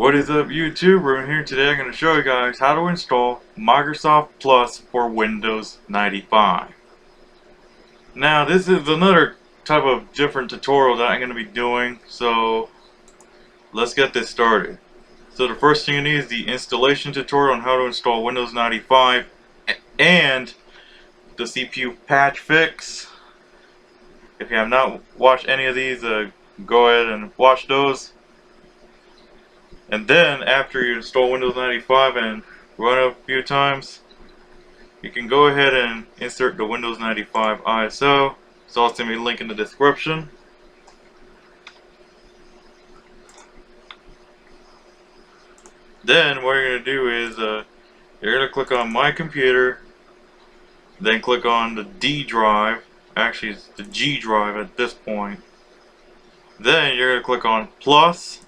What is up, YouTube? We're here today. I'm going to show you guys how to install Microsoft Plus for Windows 95. Now, this is another type of different tutorial that I'm going to be doing, so let's get this started. So the first thing you need is the installation tutorial on how to install Windows 95 and the CPU patch fix. If you have not watched any of these, go ahead and watch those. And then after you install Windows 95 and run it a few times, you can go ahead and insert the Windows 95 ISO. It's also going to be linked in the description. Then what you're going to do is you're going to click on My Computer, then click on the D drive. Actually, it's the G drive at this point. Then you're going to click on Plus,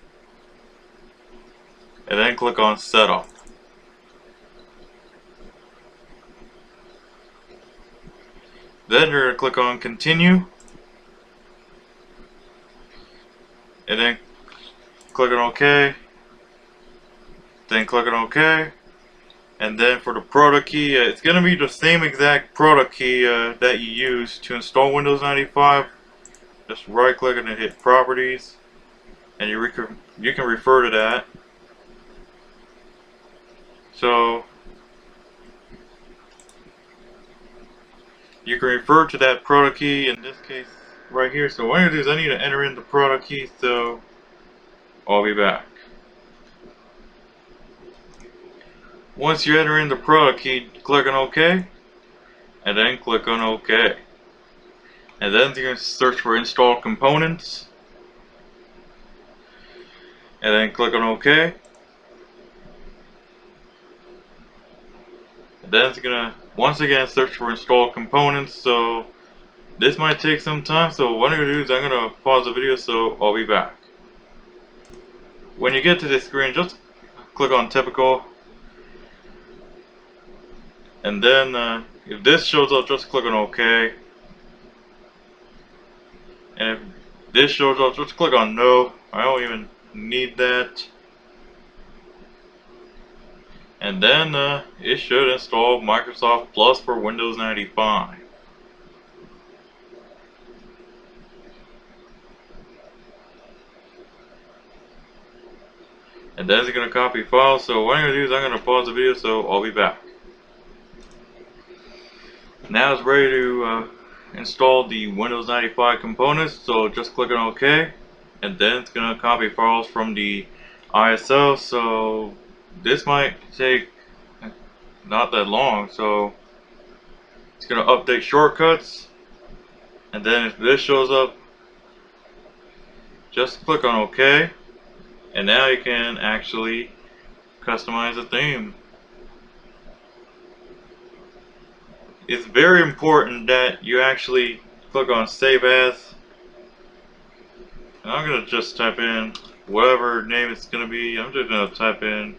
and then click on Setup. Then you're going to click on Continue, and then click on OK, then click on OK, and then for the product key, it's going to be the same exact product key that you use to install Windows 95. Just right click and then hit Properties, and you can refer to that. So you can refer to that product key in this case right here. So what I'm going to do is I need to enter in the product key, so I'll be back. Once you enter in the product key, click on OK, and then click on OK. And then you're going to search for install components, and then click on OK. And then it's going to once again search for install components, so this might take some time, so what I'm going to do is I'm going to pause the video, so I'll be back. When you get to this screen, just click on typical, and then if this shows up, just click on OK. And if this shows up, just click on no. I don't even need that. And then it should install Microsoft Plus for Windows 95. And then it's going to copy files. So what I'm going to do is I'm going to pause the video, so I'll be back. Now it's ready to install the Windows 95 components, so just click on OK. And then it's going to copy files from the ISO, so this might take not that long. So it's going to update shortcuts, and then if this shows up, just click on OK, and now you can actually customize the theme. It's very important that you actually click on Save As, and I'm going to just type in whatever name it's going to be. I'm just going to type in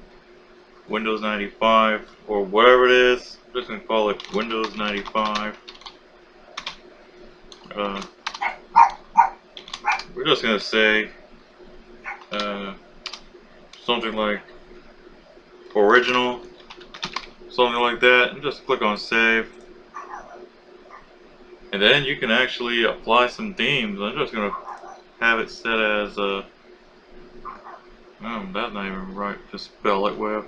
Windows 95 or whatever it is. I'm just going to call it Windows 95. We're just going to say something like original, something like that, and just click on save. And then you can actually apply some themes. I'm just going to have it set as oh, that's not even right to spell it with.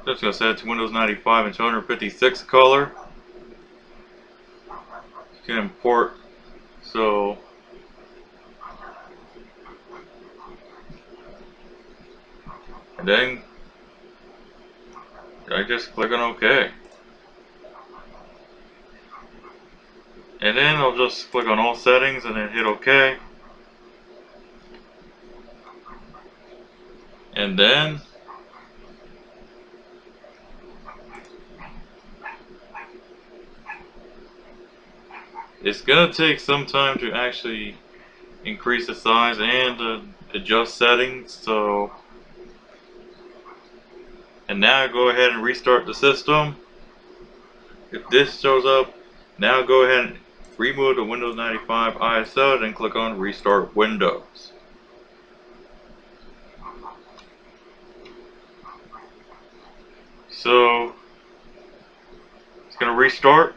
Just going to set it to Windows 95 and 256 color. You can import, so and then I just click on OK. And then I'll just click on all settings and then hit OK. And then it's gonna take some time to actually increase the size and adjust settings. So, and now go ahead and restart the system. If this shows up, now go ahead and remove the Windows 95 ISO, then click on Restart Windows. So it's gonna restart.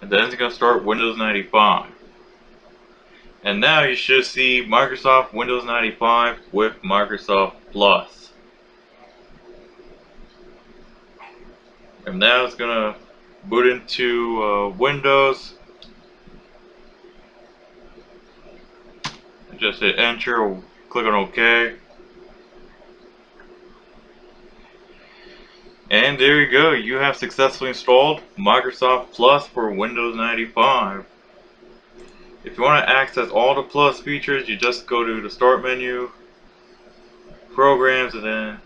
And then it's gonna start Windows 95. And now you should see Microsoft Windows 95 with Microsoft Plus. And now it's gonna boot into Windows. Just hit enter or click on OK. And there you go, you have successfully installed Microsoft Plus for Windows 95. If you want to access all the Plus features, you just go to the Start menu, Programs, and then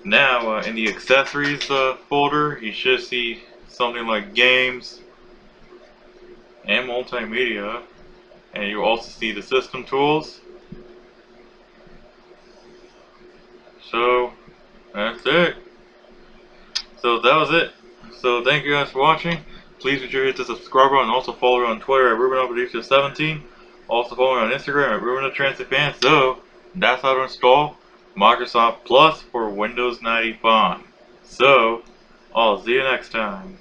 now in the Accessories folder, you should see something like Games and Multimedia, and you also see the System Tools. So that's it. So that was it. So thank you guys for watching. Please be sure to hit the subscribe button and also follow me on Twitter at RubenOperative17. Also follow me on Instagram at RubenTheTransitFan. So that's how to install Microsoft Plus for Windows 95. So I'll see you next time.